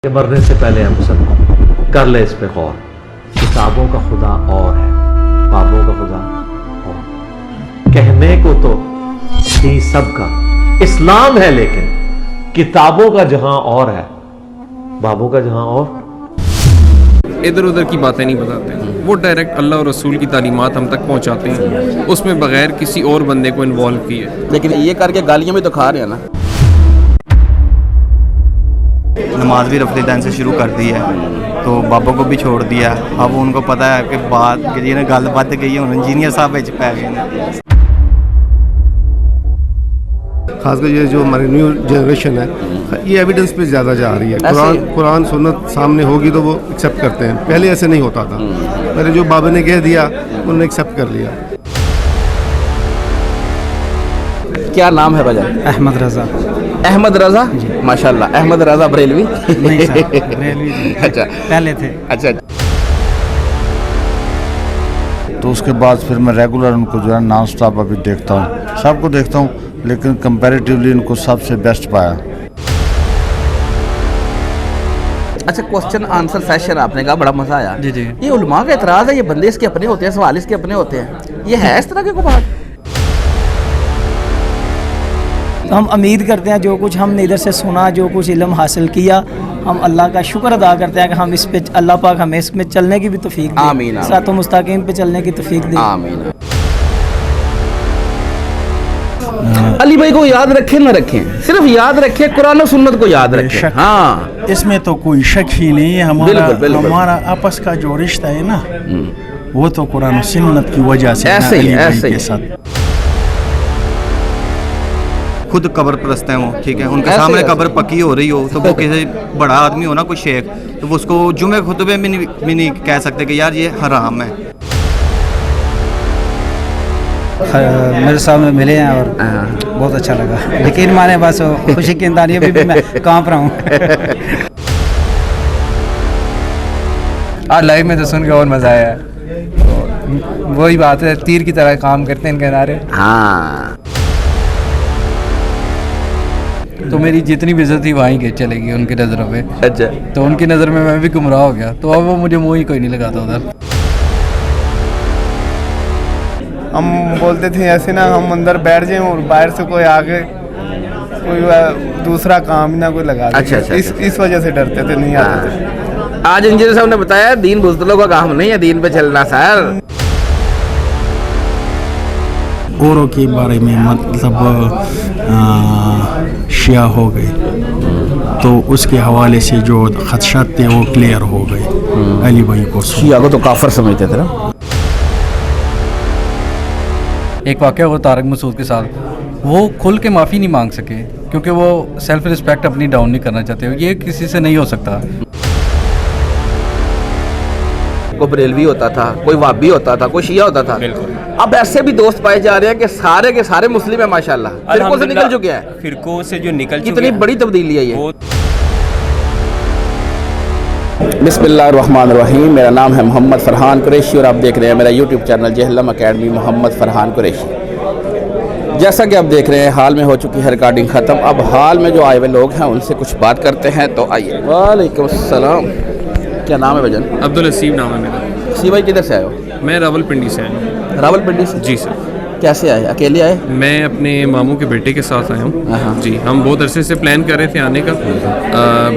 کہ مرنے سے پہلے ہم سب کر لے اس پہ غور. کتابوں کا خدا اور ہے، بابوں کا خدا اور. کہنے کو تو ہی سب کا اسلام ہے، لیکن کتابوں کا جہاں اور ہے، بابوں کا جہاں اور. ادھر ادھر کی باتیں نہیں بتاتے ہیں، وہ ڈائریکٹ اللہ اور رسول کی تعلیمات ہم تک پہنچاتے ہیں، اس میں بغیر کسی اور بندے کو انوالو کیے. لیکن یہ کر کے گالیاں بھی تو کھا رہے ہیں نا. نماز بھی رفلی دین سے شروع کر دی ہے تو بابوں کو بھی چھوڑ دیا. اب ان کو پتہ ہے کہ بات کہ گل بد گئی ہے، انجینئر صاحب پہ گئے ہیں. خاص کر یہ جو ہماری نیو جنریشن ہے یہ ایویڈنس پہ زیادہ جا رہی ہے. قرآن سنت سامنے ہوگی تو وہ ایکسیپٹ کرتے ہیں. پہلے ایسے نہیں ہوتا تھا. پہلے جو بابا نے کہہ دیا انہوں نے ایکسیپٹ کر لیا. کیا نام ہے بھائی؟ احمد رضا. احمد رضا؟ ماشاءاللہ. احمد رضا بریلوی؟ نہیں صاحب، بریلوی اچھا پہلے تھے. اچھا. تو اس کے بعد پھر میں ریگولر ان کو جو ہے نان اسٹاپ ابھی دیکھتا ہوں، سب کو دیکھتا ہوں، لیکن کمپیریٹیولی ان کو سب سے بیسٹ پایا. اچھا، کوسچن آنسر سیشن آپ نے کہا بڑا مزہ آیا. جی جی. یہ علماء کا اعتراض ہے، یہ بندے اس کے اپنے ہوتے ہیں، سوال اس کے اپنے ہوتے ہیں، یہ ہے اس طرح کے کوئی بات؟ ہم امید کرتے ہیں جو کچھ ہم نے ادھر سے سنا، جو کچھ علم حاصل کیا، ہم اللہ کا شکر ادا کرتے ہیں کہ ہم اس پہ اللہ پاک ہمیں اس میں چلنے کی بھی توفیق دے. آمین. صراط مستقیم پہ چلنے کی توفیق دے. آمین. علی بھائی کو یاد رکھیں نہ رکھیں، صرف یاد رکھیں قرآن و سنت کو یاد رکھیں. ہاں، اس میں تو کوئی شک ہی نہیں ہے. بالکل. ہمارا آپس کا جو رشتہ ہے نا وہ تو قرآن و سنت کی وجہ سے ایسے ہی کے ساتھ. خود قبر پرست ہیں وہ، ٹھیک ہے، ان کے سامنے قبر پکی ہو رہی ہو تو وہ کسی بڑا آدمی ہو نا، کوئی شیخ، تو وہ اس کو جمعے خطبے میں نہیں کہہ سکتے کہ یار یہ حرام ہے. میرے سامنے ملے ہیں اور بہت اچھا لگا، لیکن مانے بس خوشی کی اندازی ابھی بھی میں کانپ رہا ہوں. آج لائیو میں تو سن کے اور مزہ آیا ہے. وہی بات ہے، تیر کی طرح کام کرتے ہیں ان کے نعرے. ہاں. تو میری جتنی بھی عزت تھی وہیں کے چلے گی ان کی نظروں پہ. اچھا. تو ان کی نظر میں بھی گمراہ ہو گیا، تو اب وہ مجھے منہ ہی کوئی نہیں لگاتا ادھر. ہم بولتے تھے ایسے نا ہم اندر بیٹھ جائیں اور باہر سے کوئی آگے کوئی دوسرا کام نہ کوئی لگا دے. اچھا. اس وجہ سے ڈرتے تھے، نہیں آتے تھے. آج انجینئر صاحب نے بتایا دین بزدلوں کا کام نہیں ہے، دین پہ چلنا سر. اوروں کے بارے میں مطلب شیعہ ہو گئے تو اس کے حوالے سے جو خدشات تھے وہ کلیئر ہو گئے. علی بھائی کو شیعہ کو تو کافر سمجھتے تھے نا. ایک واقعہ ہوا طارق مسعود کے ساتھ، وہ کھل کے معافی نہیں مانگ سکے کیونکہ وہ سیلف رسپیکٹ اپنی ڈاؤن نہیں کرنا چاہتے. یہ کسی سے نہیں ہو سکتا. کوئی بریلوی ہوتا تھا، کوئی وابی ہوتا تھا، کوئی شیعہ ہوتا تھا. اب ایسے بھی دوست پائے جا رہے ہیں کہ سارے کے سارے مسلم ہیں ماشاءاللہ. فرقوں سے نکل چکے ہیں، فرقوں سے جو نکل چکے ہیں. کتنی بڑی تبدیلی ہے یہ. بسم اللہ الرحمن الرحیم. میرا نام ہے محمد فرحان قریشی اور آپ دیکھ رہے ہیں میرا یوٹیوب چینل جہلم اکیڈمی محمد فرحان قریشی. جیسا کہ آپ دیکھ رہے ہیں حال میں ہو چکی ہے ریکارڈنگ ختم. اب حال میں جو آئے ہوئے لوگ ہیں ان سے کچھ بات کرتے ہیں. تو آئیے. وعلیکم السلام. کیا نام ہے بھجن؟ عبدالحسیب نام ہے میرا. سی بھائی کدھر سے آئے ہو؟ میں راول پنڈی سے آیا ہوں. راول پنڈی سے؟ جی سر. کیسے آئے؟ اکیلے آئے؟ میں اپنے ماموں کے بیٹے کے ساتھ آیا ہوں. جی، ہم بہت عرصے سے پلان کر رہے تھے آنے کا،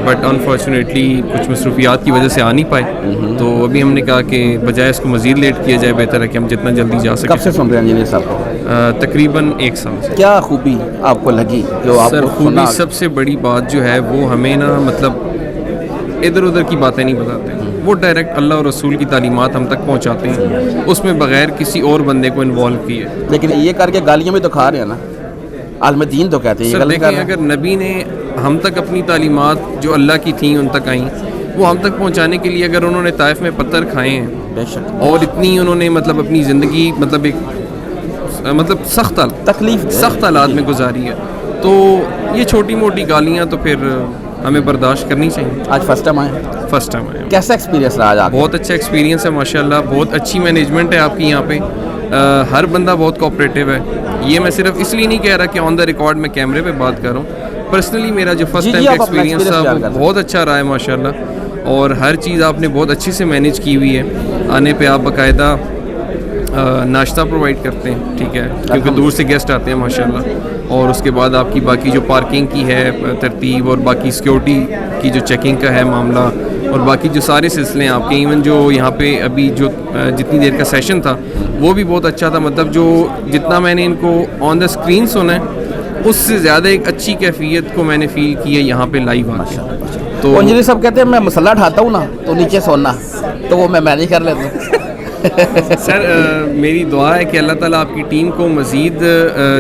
بٹ انفارچونیٹلی کچھ مصروفیات کی وجہ سے آ نہیں پائے. تو ابھی ہم نے کہا کہ بجائے اس کو مزید لیٹ کیا جائے بہتر ہے کہ ہم جتنا جلدی جا سکیں. کب سے سن رہے ہیں انجینئر صاحب کو؟ تقریباً 1 سال سے. کیا خوبی آپ کو لگی جو آپ سر کو خوبی سنا؟ سب سے بڑی بات جو ہے وہ ہمیں نا مطلب ادھر ادھر کی باتیں نہیں بتاتے ہیں، وہ ڈائریکٹ اللہ اور رسول کی تعلیمات ہم تک پہنچاتے ہیں، اس میں بغیر کسی اور بندے کو انوالو کیے. لیکن یہ کر کے گالیاں بھی تو کھا رہے ہیں نا. عالم دین تو کہتے ہیں. سر دیکھیں، اگر نبی نے ہم تک اپنی تعلیمات جو اللہ کی تھیں ان تک آئیں، وہ ہم تک پہنچانے کے لیے اگر انہوں نے طائف میں پتھر کھائے ہیں بے شک، اور اتنی انہوں نے مطلب اپنی زندگی مطلب ایک سخت حالات میں گزاری ہے، تو یہ چھوٹی موٹی گالیاں تو پھر ہمیں برداشت کرنی چاہیے. آج فرسٹ ٹائم آئے؟ فرسٹ ٹائم آئے. کیسا ایکسپیرینس رہا آج؟ بہت اچھا ایکسپیرینس ہے ماشاءاللہ. بہت اچھی مینجمنٹ ہے آپ کی یہاں پہ. ہر بندہ بہت کوآپریٹیو ہے. یہ میں صرف اس لیے نہیں کہہ رہا کہ آن دا ریکارڈ میں کیمرے پہ بات کر رہا ہوں، पर्सनली मेरा जो फर्स्ट जी, टाइम जी, का आप अपना एक्सपीरियंस था experience वो शेयर कर बहुत अच्छा रहा है माशाल्लाह, और हर चीज़ आपने बहुत अच्छे से मैनेज की हुई है। आने पे आप बाकायदा नाश्ता प्रोवाइड करते हैं, ठीक है, क्योंकि दूर से गेस्ट आते हैं माशाल्लाह, और उसके बाद आपकी बाकी जो पार्किंग की है तरतीब और बाकी सिक्योरिटी की जो चेकिंग का है मामला और बाकी जो सारे सिलसिले हैं आपके, इवन जो यहाँ पे अभी जो जितनी देर का सेशन था वो भी बहुत अच्छा था। मतलब जो जितना मैंने इनको ऑन द स्क्रीन सुना है उससे ज़्यादा एक अच्छी कैफियत को मैंने फ़ील की है यहाँ पे लाइव आके। तो अंजलि साहब कहते हैं मैं मसला उठाता हूँ ना तो नीचे सोना, तो वो मैं मैनेज कर लेता हूँ। सर मेरी दुआ है कि अल्लाह ताला आपकी टीम को मज़ीद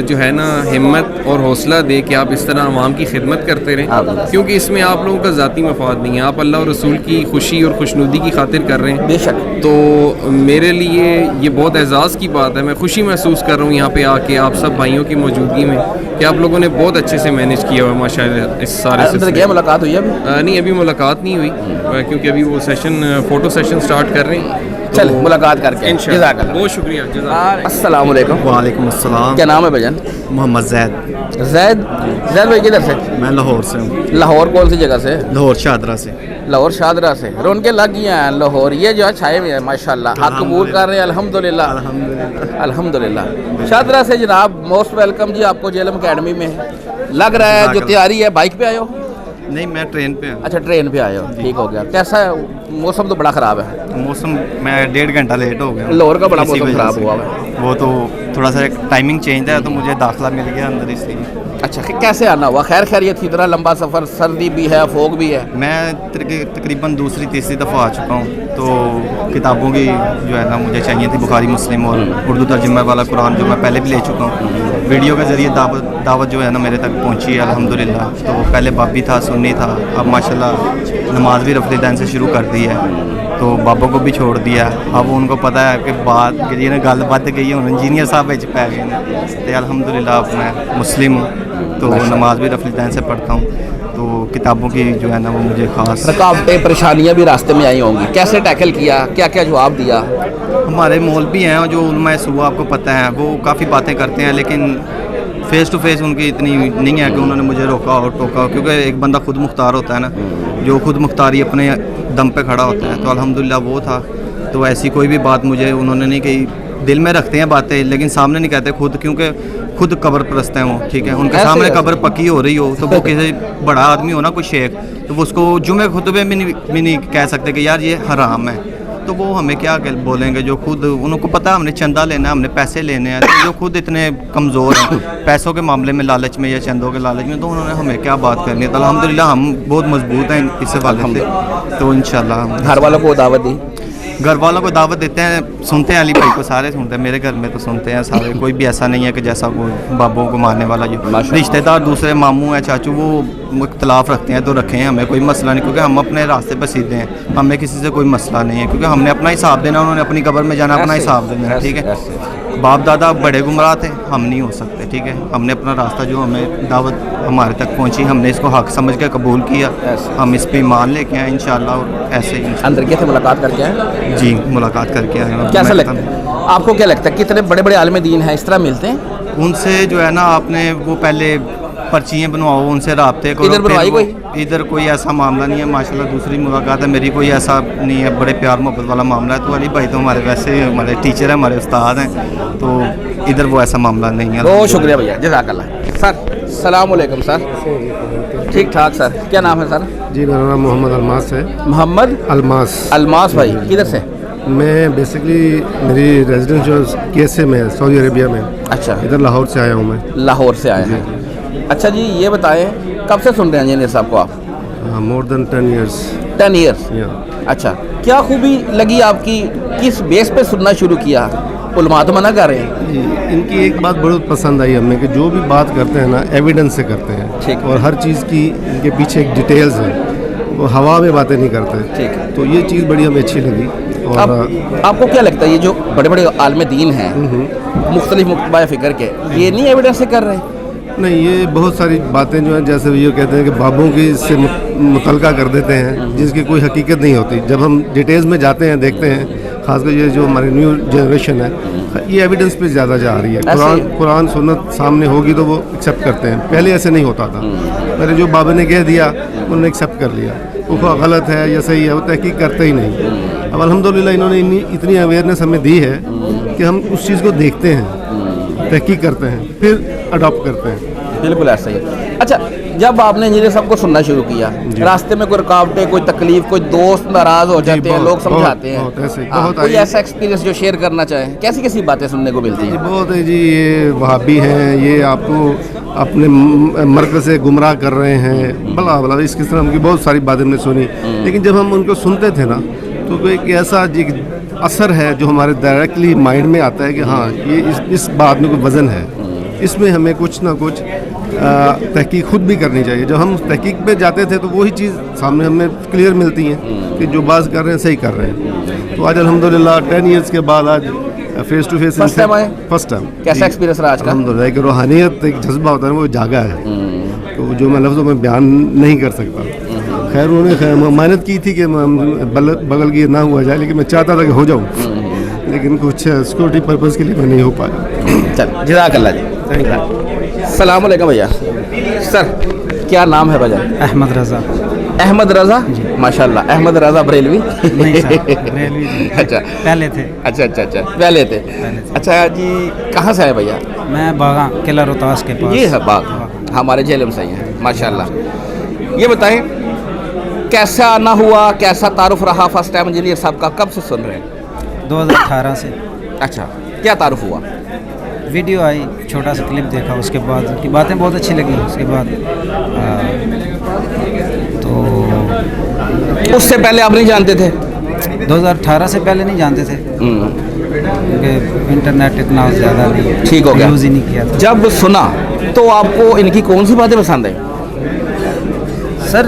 जो है ना हिम्मत और हौसला दे कि आप इस तरह आवाम की खिदमत करते रहें, क्योंकि इसमें आप लोगों का ज़ाती मफाद नहीं है, आप अल्लाह और रसूल की खुशी और खुशनुदी की खातिर कर रहे हैं। बेशक। तो मेरे लिए ये बहुत एजाज़ की बात है, मैं खुशी महसूस कर रहा हूँ यहाँ पे आके आप सब भाइयों की मौजूदगी में कि आप लोगों ने बहुत अच्छे से मैनेज किया हुआ है माशाल्लाह इस सारे सिलसिले क्या मुलाकात हुई अभी? नहीं, अभी मुलाकात नहीं हुई क्योंकि अभी वो सेशन फ़ोटो सेशन स्टार्ट कर रहे हैं। चल मुलाकात करके इंशाअल्लाह। बहुत शुक्रिया। अस्सलाम वालेकुम। वालेकुम अस्सलाम। क्या नाम है भजन? मोहम्मद जैद। जैद भाई किधर से? मैं लाहौर से हूँ। लाहौर कौन सी जगह से? लाहौर शादरा से। लाहौर शादरा से। रौनकें लग गई हैं लाहौर, ये जो है छाए हुए हैं माशाल्लाह, आप कबूल कर रहे हैं अल्हम्दुलिल्लाह अल्हम्दुलिल्लाह। शादरा से जनाब मोस्ट वेलकम जी आपको JLM अकेडमी में। लग रहा है जो तैयारी है, बाइक पे आए हो? नहीं, मैं ट्रेन पे हूँ। अच्छा ट्रेन पे आए हो, ठीक हो गया। कैसा है मौसम? तो बड़ा ख़राब है मौसम, मैं 1.5 घंटा लेट हो गया। लाहौर का बड़ा मौसम ख़राब हुआ है। वो तो थोड़ा सा टाइमिंग चेंज है तो मुझे दाखिला मिल गया अंदर इसलिए। अच्छा कैसे आना हुआ? खैर खैरियत? इतना लंबा सफ़र, सर्दी भी है, फोग भी है। मैं तकरीबन दूसरी तीसरी दफ़ा आ चुका हूँ, तो किताबों की जो है ना मुझे चाहिए थी, बुखारी मुस्लिम और उर्दू तर्जुमा वाला कुरान जो मैं पहले भी ले चुका हूँ। वीडियो के ज़रिए दावत जो है ना मेरे तक पहुँची है अल्हम्दुलिल्लाह। तो पहले बाबी था, सुन्नी था, अब माशाल्लाह नमाज भी रफ़ली दैन से शुरू कर दी है, तो बाबा को भी छोड़ दिया। अब उनको पता है कि बात जी गल बद गई है, इंजीनियर साहब पै गए तो अल्हम्दुलिल्लाह अब मैं मुस्लिम हूँ, तो नमाज भी रफ़ली दैन से पढ़ता हूँ। तो किताबों की जो है ना वो मुझे ख़ास रुकावटें परेशानियाँ भी रास्ते में आई होंगी, कैसे टैकल किया, क्या क्या जवाब दिया? हमारे मौलवी हैं जो उलमा सुबह आपको पता है वो काफ़ी बातें करते हैं, लेकिन फ़ेस टू फेस उनकी इतनी नहीं है कि उन्होंने मुझे रोका और टोका, क्योंकि एक बंदा खुद मुख्तार होता है ना, जो खुद मुख्तारी अपने दम पे खड़ा होता है, तो अल्हम्दुलिल्लाह वो था। तो ऐसी कोई भी बात मुझे उन्होंने नहीं कही, दिल में रखते हैं बातें लेकिन सामने नहीं कहते खुद, क्योंकि खुद कब्र परस्त हैं वो, ठीक है, उनके सामने कब्र पक्की हो रही हो तो वो किसी बड़ा आदमी हो ना कोई शेख, तो वो उसको जुमे खुतबे में नहीं कह सकते कि यार ये हराम है, तो वो हमें क्या बोलेंगे जो खुद उनको पता है हमने चंदा लेना है, हमने पैसे लेने हैं, तो जो खुद इतने कमज़ोर हैं पैसों के मामले में, लालच में या चंदों के लालच में, तो उन्होंने हमें क्या बात करनी है। तो अल्हम्दुलिल्लाह हम बहुत मजबूत हैं इस हवाले से, तो इंशाल्लाह। घर वालों को दावत दी? घर वालों को दावत देते हैं, सुनते हैं, अली भाई को सारे सुनते हैं, मेरे घर में तो सुनते हैं सारे, कोई भी ऐसा नहीं है कि जैसा कोई बाबों को मारने वाला जो रिश्तेदार दूसरे मामू हैं, चाचू, वो इख्तलाफ रखते हैं तो रखें, हमें कोई मसला नहीं, क्योंकि हम अपने रास्ते पर सीधे हैं, हमें किसी से कोई मसला नहीं है, क्योंकि हमने अपना हिसाब देना, उन्होंने अपनी कब्र में जाना, अपना हिसाब देना, ठीक है। बाप दादा बड़े गुमराह थे, हम नहीं हो सकते, ठीक है, हमने अपना रास्ता जो हमें दावत हमारे तक पहुंची, हमने इसको हक समझ के कबूल किया, हम इस पे ईमान लेके आए इंशाल्लाह, और ऐसे ही अंदर गए थे, मुलाकात करके आए? जी मुलाकात करके आए। कैसा लगता है आपको? क्या लगता है कितने बड़े बड़े आलिम दीन हैं इस तरह मिलते हैं? उनसे जो है ना आपने वो पहले पर्चियाँ बनवाओ, उनसे रब्ते करो। इधर बनवाई कोई? इधर कोई ऐसा मामला नहीं है माशाल्लाह, दूसरी मुलाकात है मेरी, कोई ऐसा नहीं है, बड़े प्यार मोहब्बत वाला मामला है। तो अली भाई तो हमारे वैसे हमारे टीचर हैं, हमारे उस्ताद हैं, तो इधर वो ऐसा मामला नहीं है। बहुत शुक्रिया भैया, जज़ाकल्लाह। सर सलाम अलैकुम सर। ठीक ठाक सर, क्या नाम है सर? जी मेरा नाम मोहम्मद अलमास है। मोहम्मद अलमास भाई, किधर से? मैं बेसिकली मेरी रेजिडेंस जो KSA में है, सऊदी अरेबिया में। अच्छा, इधर लाहौर से आया हूँ मैं। लाहौर से आए हैं। अच्छा जी ये बताएं कब से सुन रहे हैं इंजीनियर साहब को आप? More than 10 years. 10 ईयर्स? अच्छा, क्या खूबी लगी आपकी, किस बेस पे सुनना शुरू किया? उलमा तो मना कर रहे हैं जी, इनकी एक बात बहुत पसंद आई हमें कि जो भी बात करते हैं ना एविडेंस से करते हैं, ठीक, और हर चीज़ की इनके पीछे एक डिटेल्स है, वो हवा में बातें नहीं करते, ठीक है, तो ये चीज़ बड़ी हमें अच्छी लगी। और आपको क्या लगता है ये जो बड़े बड़े आलिम दीन हैं मुख्तलिफ मुक्तबा फ़िक्र के, ये नहीं एविडेंस से कर रहे हैं? नहीं, ये बहुत सारी बातें जो हैं जैसे ये कहते हैं कि बाबों की से मुतलका कर देते हैं जिसकी कोई हकीकत नहीं होती। जब हम डिटेल्स में जाते हैं देखते हैं, खासकर ये जो हमारी न्यू जनरेशन है ये एविडेंस पे ज़्यादा जा रही है। ऐसे कुरान सुन्नत सामने होगी तो वो एक्सेप्ट करते हैं, पहले ऐसे नहीं होता था। पहले जो बाबा ने कह दिया उन्होंने एक्सेप्ट कर लिया, वो गलत है या सही है वो तहकीक करते ही नहीं। अब अल्हम्दुलिल्लाह इन्होंने इतनी अवेयरनेस हमें दी है कि हम उस चीज़ को देखते हैं, तहकीक करते हैं, फिर अडॉप्ट करते हैं। बिल्कुल ऐसा ही। अच्छा, जब आपने इंजीनियर साहब को सुनना शुरू किया, रास्ते में कोई रुकावटें, कोई तकलीफ, कोई दोस्त नाराज हो जाते हैं, लोग समझाते हैं, कोई ऐसा एक्सपीरियंस जो शेयर करना चाहें? कैसी कैसी बातें सुनने को मिलती हैं? बहुत है जी, ये वहाबी हैं, ये आपको अपने मर्कज़ से गुमराह कर रहे हैं, भला भला इस किस्म की बहुत सारी बातें हमने सुनी। लेकिन जब हम उनको सुनते थे ना तो एक ऐसा असर है जो हमारे डायरेक्टली माइंड में आता है कि हाँ ये इस बात में कोई वज़न है, इसमें हमें कुछ ना कुछ तहकीक खुद भी करनी चाहिए। जब हम तहकीक पे जाते थे तो वही चीज़ सामने हमें क्लियर मिलती है कि जो बात कर रहे हैं सही कर रहे हैं। तो आज अल्हम्दुलिल्लाह 10 ईयर्स के बाद आज face to face first time आए? First time. कैसा एक्सपीरियंस रहा आज का? अल्हम्दुलिल्लाह कि रूहानियत एक जज्बा होता है वो जागा है, तो जो मैं लफ्ज़ों में बयान नहीं कर सकता। खैर उन्होंने मेहनत की थी कि बगल की ना हुआ जाए, लेकिन मैं चाहता था कि हो जाऊँ, लेकिन कुछ सिक्योरिटी पर्पज़ के लिए मैं नहीं हो पाया। चल जज़ाकल्लाह जी। सलाम अलैकुम भैया। सर क्या नाम है भैया? अहमद रज़ा। अहमद रज़ा, माशाल्लाह। अहमद रज़ा बरेलवी? नहीं सर, बरेलवी अच्छा पहले थे। अच्छा पहले थे। अच्छा जी, कहाँ से आए भैया? मैं बागा किला रोहतास के पास। ये है बाग, हमारे झेलम से ही है माशाल्लाह। ये बताएं कैसा आना हुआ, कैसा तारुफ रहा फर्स्ट टाइम इंजीनियर साहब का? कब से सुन रहे हैं? 2018 से। अच्छा, क्या तारुफ हुआ? वीडियो आई, छोटा सा क्लिप देखा, उसके बाद उनकी बातें बहुत अच्छी लगी। उसके बाद तो उससे पहले आप नहीं जानते थे? 2018 से पहले नहीं जानते थे, क्योंकि इंटरनेट इतना ज़्यादा नहीं ठीक हो गया, यूज़ ही नहीं किया था। जब सुना तो आपको इनकी कौन सी बातें पसंद है? सर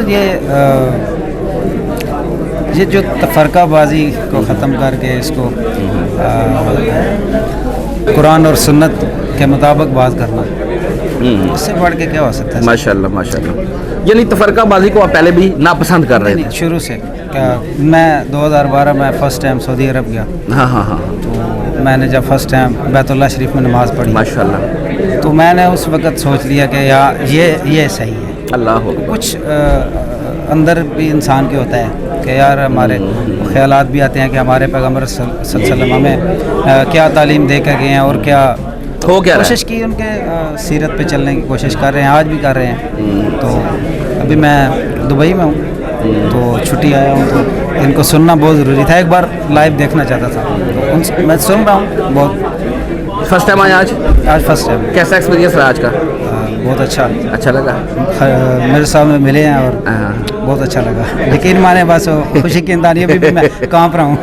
ये जो तफरकाबाजी को ख़त्म करके इसको कुरान और सुन्नत के मुताबिक बात करना, इससे बढ़ के क्या हो सकता है? माशाल्लाह माशाल्लाह। यानी तफरकाबाजी को आप पहले भी नापसंद कर रहे थे? शुरू से। क्या मैं 2012 में फ़र्स्ट टाइम सऊदी अरब गया। हाँ। तो मैंने जब फर्स्ट टाइम बैतुल्लाह शरीफ में नमाज़ पढ़ी माशाल्लाह, तो मैंने उस वक़्त सोच लिया कि यार ये सही है। अल्लाह हो। कुछ अंदर भी इंसान के होता है कि यार हमारे ख्यालात भी आते हैं कि हमारे पैगम्बर सल्लल्लाहु अलैहि वसल्लम हमें क्या तालीम दे कर गए हैं और क्या हो क्या कोशिश की उनके सीरत पे चलने की कोशिश कर रहे हैं, आज भी कर रहे हैं। तो अभी मैं दुबई में हूँ, तो छुट्टी आया हूँ, तो इनको सुनना बहुत ज़रूरी था। एक बार लाइव देखना चाहता था, तो मैं सुन रहा हूँ। बहुत फर्स्ट टाइम आया आज फर्स्ट टाइम। कैसा एक्सपीरियंस रहा आज का? बहुत अच्छा लगा। मेरे सामने मिले हैं और बहुत अच्छा लगा, लेकिन माने बस खुशी की इंतज़ार भी मैं कांप रहा हूँ।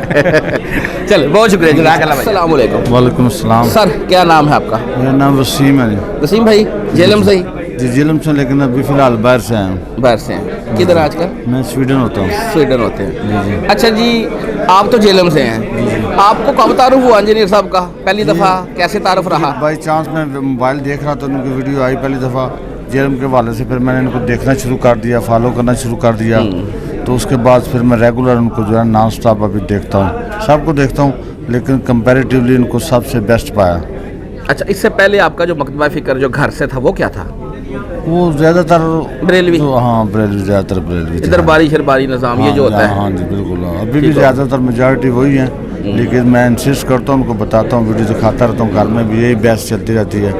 चल बहुत शुक्रिया। अस्सलाम वालेकुम। वालेकुम अस्सलाम। सर क्या नाम है आपका? मेरा नाम वसीम है। वसीम भाई झेलम से ही? जी झेलम से, लेकिन अभी फ़िलहाल बाहर से आया हूँ। बाहर से हैं? किधर आजकल? मैं स्वीडन होता हूँ। स्वीडन होते हैं? अच्छा जी, आप तो झेलम से हैं, आपको कब तारुफ हुआ इंजीनियर साहब का पहली दफ़ा? कैसे तारुफ रहा? बाई चांस मैं मोबाइल देख रहा था, उनकी वीडियो आई पहली दफ़ा जेलम के वाले से, फिर मैंने इनको देखना शुरू कर दिया, फॉलो करना शुरू कर दिया। तो उसके बाद फिर मैं रेगुलर उनको जो है नॉन स्टॉप अभी देखता हूँ, सबको देखता हूँ, लेकिन कंपैरेटिवली इनको सबसे बेस्ट पाया। अच्छा, इससे पहले आपका जो मकतबा फ़िक्र जो घर से था वो क्या था? वो ज़्यादातर बरेलवी? हाँ बरेलवी, ज़्यादातर बरेलवी। इधर बारी शरबारी निज़ाम ये जो होता है? हाँ जी बिल्कुल, अभी भी ज़्यादातर मेजॉरिटी वही है, लेकिन मैं इंसिस्ट करता हूँ, उनको बताता हूँ, वीडियो दिखाता रहता हूँ। घर में भी यही बहस चलती रहती है,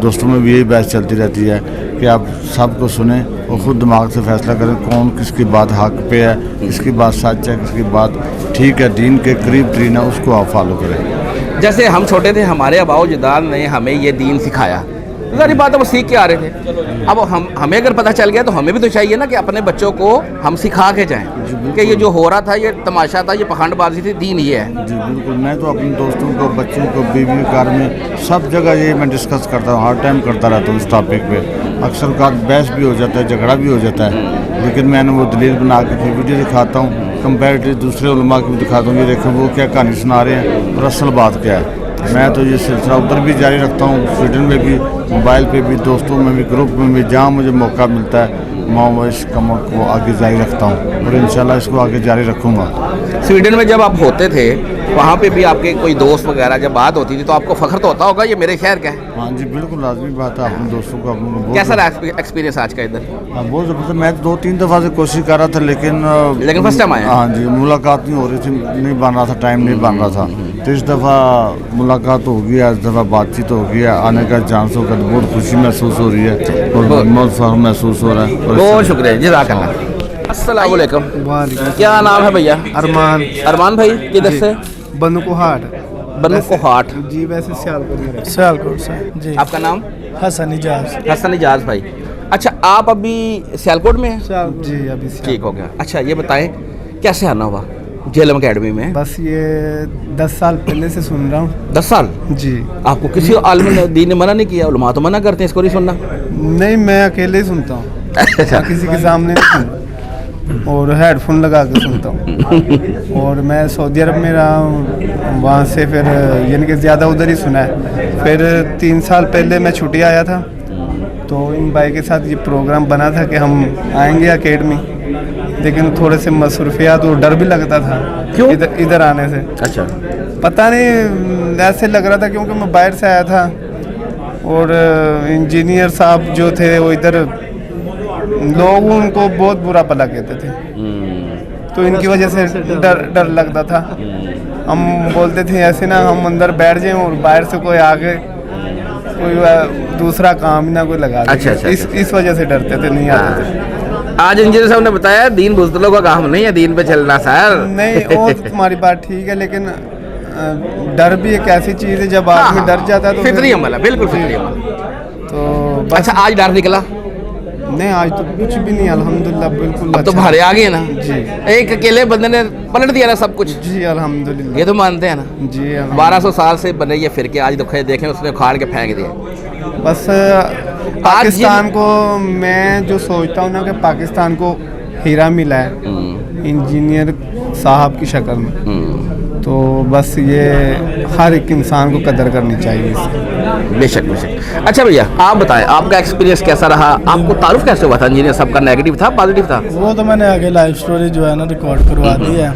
दोस्तों में भी यही बहस चलती रहती है कि आप सबको सुने और ख़ुद दिमाग से फैसला करें कौन किसकी बात हक पे है, किसकी बात सच है, किसकी बात ठीक है, दीन के करीब तरीन है, उसको आप फॉलो करें। जैसे हम छोटे थे, हमारे आबाओ अजदाद ने हमें ये दीन सिखाया, सारी बात हम सीख के आ रहे थे। अब हमें अगर पता चल गया तो हमें भी तो चाहिए ना कि अपने बच्चों को हम सिखा के जाएं कि ये जो हो रहा था, ये तमाशा था, ये पखंडबाजी थी, दीन ये है। जी बिल्कुल, मैं तो अपने दोस्तों को, बच्चों को, बीवी कार में सब जगह ये मैं डिस्कस करता हूँ, हर टाइम करता रहता हूँ इस टॉपिक पे। अक्सर का बहस भी हो जाता है, झगड़ा भी हो जाता है, लेकिन मैंने वो दलील बना के फिर वीडियो दिखाता हूँ, कंपेरेटिव दूसरे उलमा की भी दिखाता हूँ, ये देखें वो क्या कहानी सुना रहे हैं और असल बात क्या है। मैं तो ये सिलसिला उधर भी जारी रखता हूँ, स्वीडन में भी, मोबाइल पे भी, दोस्तों में भी, ग्रुप में भी, जहाँ मुझे मौका मिलता है मैं इस कमर को आगे जारी रखता हूँ और इंशाल्लाह इसको आगे जारी रखूँगा। स्वीडन में जब आप होते थे वहाँ पे भी आपके कोई दोस्त वगैरह जब बात होती थी तो आपको फख्र तो होता होगा ये मेरे शहर का है? हाँ जी बिल्कुल लाजमी बात है, अपने दोस्तों को अपने कैसा रहा एक्सपीरियंस आज का इधर? बहुत ज़बरदस्त। मैं 2-3 दफ़ा से कोशिश कर रहा था लेकिन फर्स्ट टाइम आया? हाँ जी, मुलाकात नहीं हो रही थी, नहीं बन रहा था, टाइम नहीं बन रहा था। तो इस दफ़ा मुलाकात हो गई, इस दफ़ा बातचीत हो गई, आने का चांस होगा तो बहुत खुशी महसूस हो रही है और बहुत फख्र महसूस हो रहा है। बहुत शुक्रिया, जज़ाकल्लाह। अस्सलाम वालेकुम। क्या नाम है भैया? अरमान। अरमान भाई किधर से? बनु को हाट। बनु को हाट जी, वैसे सियालकोट से जी। आपका नाम? हसन इजाज। हसन इजाज भाई। अच्छा, आप अभी सियालकोट में हैं? जी अभी ठीक हो गया। अच्छा ये बताएं कैसे आना हुआ जेहलम अकेडमी में? बस ये 10 साल पहले से सुन रहा हूँ। 10 साल? जी। आपको किसी आलिम दीन ने मना नहीं किया? उलमा तो मना करते हैं इसको नहीं सुनना। नहीं, मैं अकेले ही सुनता हूँ, किसी के सामने नहीं सुनता, और हेडफोन लगा के सुनता हूँ। और मैं सऊदी अरब में रहा हूँ, वहाँ से फिर यानी कि ज़्यादा उधर ही सुना है। फिर 3 साल पहले मैं छुट्टी आया था तो इन भाई के साथ ये प्रोग्राम बना था कि हम आएंगे एकेडमी, लेकिन थोड़े से मसरूफियात और डर भी लगता था। क्यों? इधर आने से। अच्छा। पता नहीं, ऐसे लग रहा था क्योंकि मैं बाहर से आया था और इंजीनियर साहब जो थे वो इधर लोग उनको बहुत बुरा भला कहते थे, तो इनकी वजह से डर लगता था। हम बोलते थे ऐसे ना हम अंदर बैठ जाएं और बाहर से कोई आगे कोई दूसरा काम ना कोई लगा दे। अच्छा। इस वजह से डरते थे, नहीं आते थे। आज इंजीनियर साहब ने बताया दीन बुज़दिलों का काम नहीं है, दीन पे चलना सर। नहीं, वो तुम्हारी बात ठीक है, लेकिन डर भी एक ऐसी चीज़ है जब आदमी डर जाता है तो फितरी अमल है, बिल्कुल फितरी अमल। तो अच्छा, आज डर निकला? नहीं, आज तो कुछ भी नहीं, अल्हम्दुलिल्लाह बिल्कुल। अब तो भारे आ गए ना जी। एक अकेले बंदे ने पलट दिया ना सब कुछ। जी अल्हम्दुलिल्लाह। ये तो मानते हैं ना जी। 1200 साल से बने ये फिर के आज दुखे देखें उसने उखाड़ के फेंक दिया। बस पाकिस्तान को मैं जो सोचता हूँ ना कि पाकिस्तान को हीरा मिला है इंजीनियर साहब की शक्ल में, तो बस ये हर एक इंसान को कदर करनी चाहिए इसकी। बेशक बेशक। अच्छा भैया आप बताएं आपका एक्सपीरियंस कैसा रहा? आपको तारुफ कैसे हुआ था इंजीनियर साहब का? नेगेटिव था पॉजिटिव था? वो तो मैंने आगे लाइफ स्टोरी जो है ना रिकॉर्ड करवा दी है,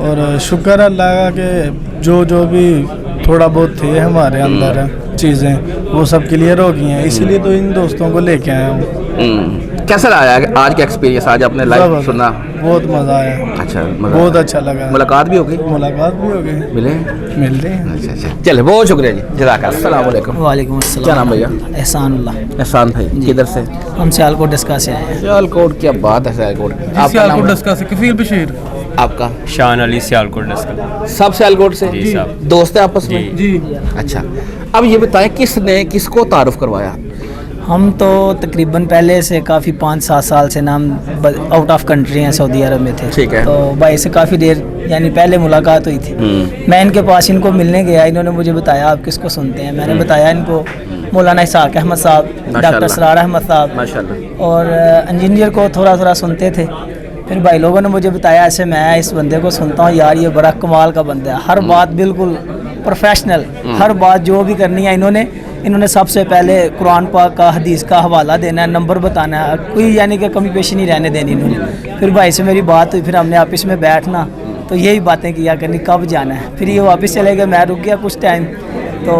और शुक्र अल्लाह के जो भी थोड़ा बहुत थे हमारे अंदर चीज़ें वो सब क्लियर हो गई हैं, इसीलिए तो इन दोस्तों को लेके आया हूँ। कैसा रहा आज का एक्सपीरियंस? आज आपने लाइव सुना? बहुत मज़ा आया। अच्छा, बहुत अच्छा लगा। मुलाकात भी हो गई? मुलाकात भी हो गई। मिल रहे हैं। अच्छा। चले, बहुत शुक्रिया जी, जज़ाकल्लाह। अस्सलाम वालेकुम। वालेकुम अस्सलाम। क्या नाम भैया? एहसानुल्लाह। एहसान भाई किधर से? हम सियालकोट डस्का से आए हैं। सियालकोट, क्या बात है सियालकोट। सियालकोट डस्का से कफील बशीर। आपका? शान अली सियालकोट डस्का। सब सियालकोट से? जी साहब। दोस्त है आपस में? जी। अच्छा, अब ये बताएं किसने किसको तारुफ करवाया? हम तो तकरीबन पहले से काफ़ी 5-7 साल से नाम आउट ऑफ कंट्री हैं, सऊदी अरब में थे। ठीक है। तो भाई से काफ़ी देर यानी पहले मुलाकात हुई थी। मैं इनके पास इनको मिलने गया, इन्होंने मुझे बताया आप किसको सुनते हैं। मैंने बताया इनको मौलाना इसाक अहमद साहब, डॉक्टर सरार अहमद साहब माशाल्लाह, और इंजीनियर को थोड़ा थोड़ा सुनते थे। फिर भाई लोगों ने मुझे बताया ऐसे मैं इस बंदे को सुनता हूँ यार, ये बड़ा कमाल का बंदा है, हर बात बिल्कुल प्रोफेशनल, हर बात जो भी करनी है इन्होंने सबसे पहले कुरान पाक का हदीस का हवाला देना है, नंबर बताना है, कोई यानी कि कमी पेशी नहीं रहने देनी इन्होंने। फिर भाई से मेरी बात हुई, फिर हमने आपस में बैठना तो यही बातें किया करनी कब जाना है। फिर ये वापस चले गए, मैं रुक गया कुछ टाइम, तो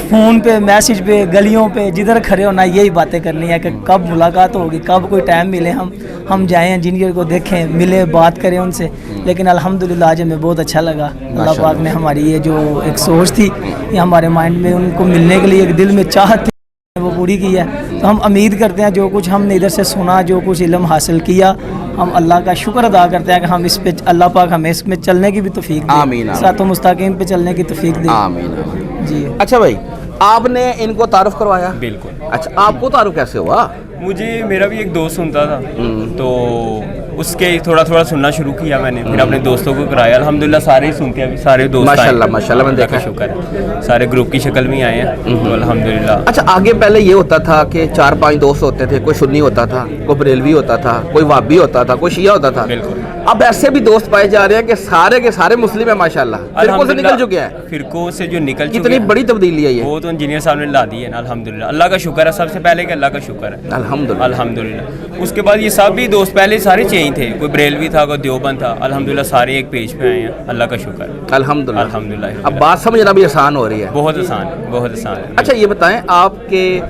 फ़ोन पे मैसेज पे गलियों पे जिधर खड़े होना यही बातें करनी है कि कब मुलाकात होगी, कब कोई टाइम मिले हम जाएं इंजीनियर को देखें, मिले, बात करें उनसे। लेकिन अल्हम्दुलिल्लाह आज हमें बहुत अच्छा लगा। अल्लाह पाक ने हमारी ये जो एक सोच थी, ये हमारे माइंड में उनको मिलने के लिए एक दिल में चाहत थी, वो पूरी की है। तो हम उम्मीद करते हैं जो कुछ हमने इधर से सुना, जो कुछ इल्म हासिल किया, हम अल्लाह का शुक्र अदा करते हैं कि हम इस पे अल्लाह पाक हमें इसमें चलने की भी तौफीक दे, आमीन, सिरातो मुस्तकीम पे चलने की तौफीक दे, आमीन जी। अच्छा भाई, आपने इनको तारुफ करवाया? बिल्कुल। अच्छा, आपको तारुफ कैसे हुआ? मुझे मेरा भी एक दोस्त सुनता था, तो اس کے تھوڑا تھوڑا سننا شروع کیا میں نے, پھر اپنے دوستوں کو کرایا. الحمدللہ سارے ہی سنتے ہیں ابھی, سارے دوست ماشاءاللہ ماشاءاللہ, میں اللہ دیکھا کا شکر ہے, سارے گروپ کی شکل میں آئے ہیں تو الحمدللہ. اچھا آگے پہلے یہ ہوتا تھا کہ 4-5 دوست ہوتے تھے, کوئی سنی ہوتا تھا, کوئی بریلوی ہوتا تھا, کوئی وابی ہوتا تھا, کوئی شیعہ ہوتا تھا. بالکل. اب ایسے بھی دوست پائے جا رہے ہیں کہ سارے کے سارے مسلم ہیں ماشاءاللہ, فرقوں سے نکل چکے ہیں. فرقوں سے جو نکل چکے کتنی بڑی تبدیلی ہے یہ, وہ تو انجینئر صاحب نے لا دی ہے نا. الحمدللہ اللہ کا شکر ہے, سب سے پہلے کہ اللہ کا شکر ہے الحمدللہ. الحمدللہ. اس کے بعد یہ سب بھی دوست پہلے سارے چینج تھے, کوئی بریلوی تھا, کوئی دیوبند تھا. الحمدللہ سارے ایک پیج پہ آئے ہیں, اللہ کا شکر ہے الحمدللہ. الحمدللہ. اب بات سمجھنا بھی آسان ہو رہی ہے, بہت آسان ہے, بہت آسان ہے. اچھا یہ بتائیں آپ کہ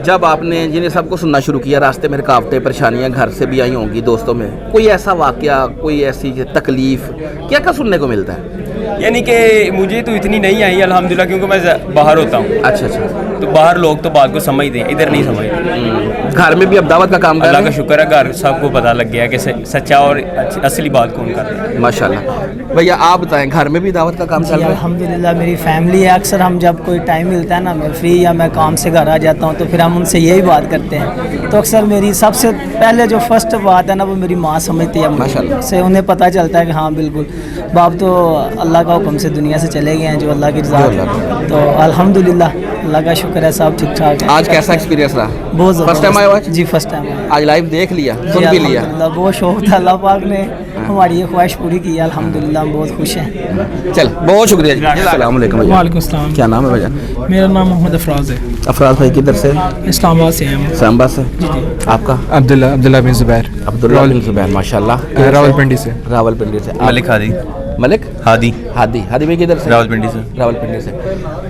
جب آپ نے انجینئر صاحب کو سننا شروع کیا, راستے میں رکاوٹیں پریشانیاں گھر سے بھی آئی ہوں گی, دوستوں میں کوئی ایسا واقعہ, کوئی ایسی تکلیف کیا کیا سننے کو ملتا ہے؟ یعنی کہ مجھے تو اتنی نہیں آئی الحمدللہ, کیونکہ میں باہر ہوتا ہوں. اچھا اچھا, تو باہر لوگ تو بات کو سمجھتے ہیں, ادھر نہیں سمجھتے. گھر میں بھی اب دعوت کا کام کر رہے ہیں؟ اللہ کا شکر ہے, گھر سب کو پتہ لگ گیا کہ سچا اور اصلی بات کون کرتا ہے. ماشاءاللہ. بھیا آپ بتائیں گھر میں بھی دعوت کا کام چل رہا ہے؟ الحمدللہ میری فیملی ہے, اکثر ہم جب کوئی ٹائم ملتا ہے نا, میں فری یا میں کام سے گھر آ جاتا ہوں, تو پھر ہم ان سے یہی بات کرتے ہیں. تو اکثر میری سب سے پہلے جو فرسٹ بات ہے نا, وہ میری ماں سمجھتی ہے ماشاءاللہ سے. انہیں پتہ چلتا ہے کہ ہاں بالکل باپ تو اللہ کا حکم سے دنیا سے چلے گئے ہیں, جو اللہ کی رضا ہے. تو الحمدللہ اللہ کا شکر ہے, سب ٹھیک ٹھاک ہے. آج کیسا ایکسپیرینس رہا؟ بہت فرسٹ ٹائم آئے ہو آج؟ جی فرسٹ ٹائم آئے. آج لائیو دیکھ لیا, سن بھی لیا؟ الحمدللہ بہت شوق تھا, اللہ پاک نے ہماری یہ خواہش پوری کی ہے. الحمدللہ ہم بہت خوش ہیں. چل بہت شکریہ جی. السلام علیکم. وعلیکم السلام. کیا نام ہے بھیا؟ میرا نام محمد افراز ہے. افراز بھائی کدھر سے؟ اسلام آباد سے ہیں. اسلام آباد سے. جی جی. آپ کا؟ عبداللہ بن زبیر. عبداللہ بن زبیر ماشاءاللہ. راولپنڈی سے. راولپنڈی سے. ملک ہادی. ملک ہادی. ہادی. ہادی بھائی کدھر سے؟ راولپنڈی سے. راولپنڈی سے.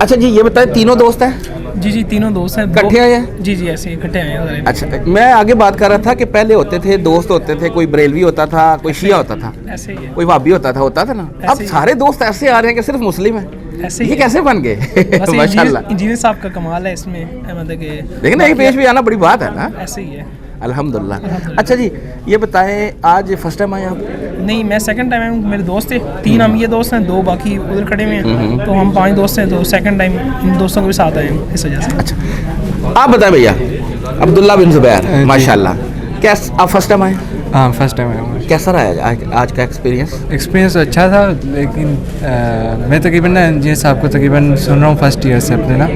اچھا جی یہ بتائیں تینوں دوست ہیں؟ جی جی تینوں دوست ہیں. اکٹھے آئے ہیں؟ جی جی ایسے اکٹھے آئے ہیں. اچھا میں آگے بات کر رہا تھا کہ پہلے ہوتے تھے دوست ہوتے تھے, کوئی بریلوی ہوتا تھا, کوئی شیعہ ہوتا تھا, ایسے ہی ہے. کوئی وابی ہوتا تھا نا. اب سارے دوست ایسے آ رہے ہیں کہ صرف مسلم ہیں, ایسے یہ کیسے بن گئے؟ ماشاءاللہ. انجینئر صاحب کا کمال ہے اس میں, مطلب کہ لیکن ایک پیش بھی آنا بڑی بات ہے نا. ایسے ہی ہے الحمدللہ. اچھا جی یہ بتائیں آج فرسٹ ٹائم آئے آپ؟ نہیں میں سیکنڈ ٹائم آیا ہوں. میرے دوست تھے 3, ہم یہ دوست ہیں, 2 باقی ادھر کھڑے ہوئے ہیں, تو ہم 5 دوست ہیں. تو سیکنڈ ٹائم ان دوستوں کے بھی ساتھ آئے ہیں اس وجہ سے. اچھا آپ بتائیں بھیا. عبداللہ بن زبیر ماشاءاللہ, کیسا آپ فرسٹ ٹائم آئے؟ ہاں فرسٹ ٹائم آیا ہوں. کیسا رہا آج کا ایکسپیرینس؟ اچھا تھا, لیکن میں تقریباً نا انجینئر صاحب کو تقریباً سن رہا ہوں فرسٹ ایئر سے اپنے نا.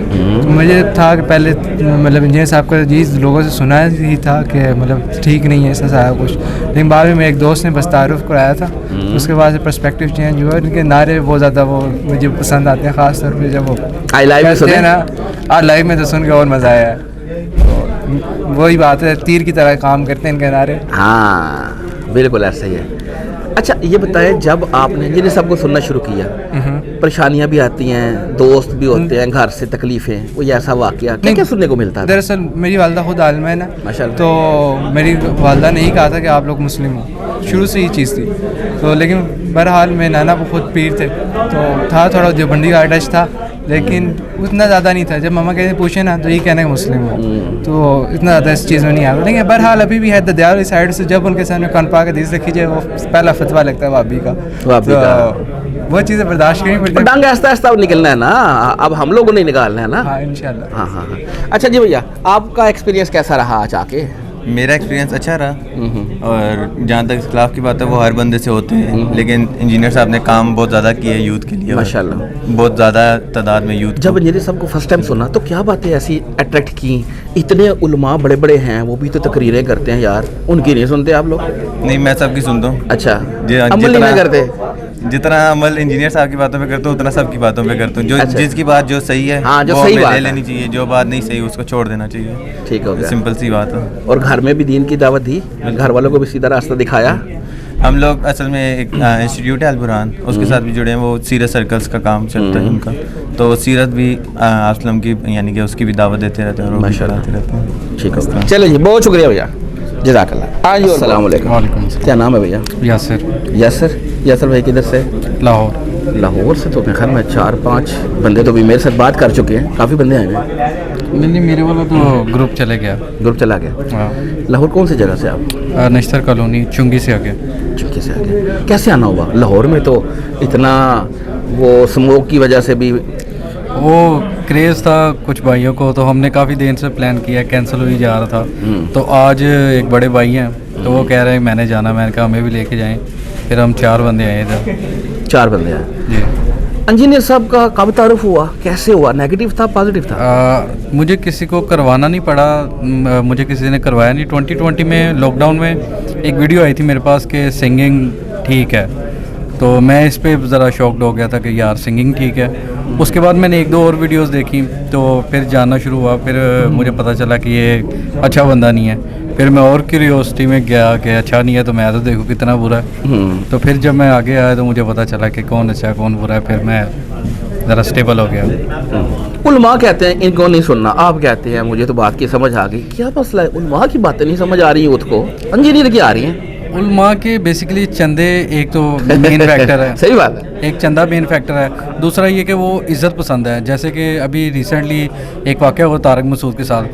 تو مجھے تھا کہ پہلے مطلب انجینئر صاحب کا جی لوگوں سے سنا ہی تھا کہ مطلب ٹھیک نہیں ہے ایسا سارا کچھ, لیکن بعد میں ایک دوست نے بس تعارف کرایا تھا, اس کے بعد سے پرسپیکٹیو چینج ہوا. ان کے نعرے بہت زیادہ وہ مجھے پسند آتے ہیں, خاص طور پہ جب وہ لائیو میں تو سن کے اور مزہ آیا ہے. وہی بات ہے, تیر کی طرح کام کرتے ہیں ان کے نعرے. ہاں بالکل ایسا ہی ہے. اچھا یہ بتائیں جب آپ نے انجینئر صاحب کو سننا شروع کیا, پریشانیاں بھی آتی ہیں, دوست بھی ہوتے ہیں, گھر سے تکلیفیں, کوئی ایسا واقعہ کیا کیا سننے کو ملتا ہے؟ دراصل میری والدہ خود عالمہ ہے نا, تو میری والدہ نے ہی کہا تھا کہ آپ لوگ مسلم ہو, شروع سے یہ چیز تھی. تو لیکن بہرحال میں نانا کو خود پیر تھے, تو تھا تھوڑا دیوبندی کا ٹچ تھا, لیکن اتنا زیادہ نہیں تھا. جب ماما کہتے پوچھے نا تو یہ کہنا کہ مسلم ہوں, تو اتنا زیادہ اس چیز میں نہیں آتا. لیکن بہرحال ابھی بھی ہے ددیال والی سائڈ سے جب ان کے سامنے قرآن پاک حدیث رکھی جائے, وہ پہلا فتویٰ لگتا ہے وابی کا, وہ چیزیں برداشت کرنی پڑتی ہیں. ڈنگ آہستہ آہستہ نکلنا ہے نا, اب ہم لوگوں نے نکالنا ہے نا. ہاں انشاءاللہ. ہاں ہاں ہاں. اچھا جی بھیا آپ کا ایکسپیرینس کیسا رہا آج آ کے؟ میرا ایکسپیرینس اچھا رہا, اور جہاں تک اختلاف کی بات ہے وہ ہر بندے سے ہوتے ہیں, لیکن انجینئر صاحب نے کام بہت زیادہ کیا ہے یوتھ کے لیے ماشاءاللہ, بہت زیادہ تعداد میں یوتھ. جب انجینئر صاحب کو فرسٹ ٹائم سنا تو کیا باتیں ایسی اٹریکٹ کی؟ اتنے علماء بڑے بڑے ہیں, وہ بھی تو تقریریں کرتے ہیں یار, ان کی نہیں سنتے آپ لوگ؟ نہیں میں سب کی سنتا ہوں. اچھا عمل نہیں کرتے؟ جتنا عمل انجینئر صاحب کی باتوں پہ کرتا ہوں اتنا سب کی باتوں پہ کرتا ہوں. جو جس کی بات جو صحیح ہے وہ لے لینی چاہیے, جو بات نہیں صحیح اس کو چھوڑ دینا چاہیے. ٹھیک ہو گیا, سمپل سی بات ہے. اور گھر میں بھی دین کی دعوت دی, گھر والوں کو بھی سیدھا راستہ دکھایا. ہم لوگ اصل میں ایک انسٹیٹیوٹ ہے البرہان, اس کے ساتھ بھی جڑے ہیں. وہ سیرت سرکلز کا کام چلتا ہے ان کا, تو سیرت بھی اسلم کی یعنی کہ اس کی بھی دعوت دیتے رہتے ہیں اور مشورے رہتے ہیں. ٹھیک ہے چلیں جی, بہت شکریہ بھیا, جزاک اللہ. ہاں جی السلام علیکم. وعلیکم السلام. کیا نام ہے بھیا؟ یاسر. یاسر بھائی کدھر سے؟ لاہور سے. تو میرے خیال میں 4-5 بندے تو بھی میرے ساتھ بات کر چکے ہیں, کافی بندے آئے ہیں. نہیں میرے والا تو گروپ چلے گیا. گروپ چلا گیا. لاہور کون سی جگہ سے آپ؟ نشتر کالونی چنگی سے آگے. چنگی سے آگے. کیسے آنا ہوا لاہور میں؟ تو اتنا وہ اسموک کی وجہ سے بھی وہ کریز تھا کچھ بھائیوں کو, تو ہم نے کافی دیر سے پلان کیا, کینسل ہوئی جا رہا تھا. تو آج ایک بڑے بھائی ہیں तो वो कह रहे हैं मैंने जाना, मैंने कहा हमें भी लेके जाएं। फिर हम 4 बंदे आए इधर। 4 बंदे आए जी। इंजीनियर साहब का कब तारुफ हुआ, कैसे हुआ, नेगेटिव था पॉजिटिव था? मुझे किसी को करवाना नहीं पड़ा, मुझे किसी ने करवाया नहीं। 2020 में लॉकडाउन में एक वीडियो आई थी मेरे पास कि सिंगिंग ठीक है, तो मैं इस पे ज़रा शॉक्ड हो गया था कि यार सिंगिंग ठीक है। उसके बाद मैंने 1-2 और वीडियोस देखी, तो फिर जानना शुरू हुआ। फिर मुझे पता चला कि ये अच्छा बंदा नहीं है। फिर मैं और क्यूरियोसिटी में गया कि अच्छा नहीं है तो मैं तो देखूँ कितना बुरा है। तो फिर जब मैं आगे आया तो मुझे पता चला कि कौन अच्छा है कौन बुरा है। फिर मैं ज़रा स्टेबल हो गया। उलमा कहते हैं इनको नहीं सुनना, आप कहते हैं मुझे तो बात की समझ आ गई। क्या मसला है? उलमा की बातें नहीं समझ आ रही यूथ को, इंजीनियर की आ रही हैं। उलमा के बेसिकली चंदे एक तो मेन फैक्टर है। सही बात है, एक चंदा मेन फैक्टर है। दूसरा ये कि वो इज़्ज़त पसंद है। जैसे कि अभी रिसेंटली एक वाक़या हुआ तारक मसूद के साथ,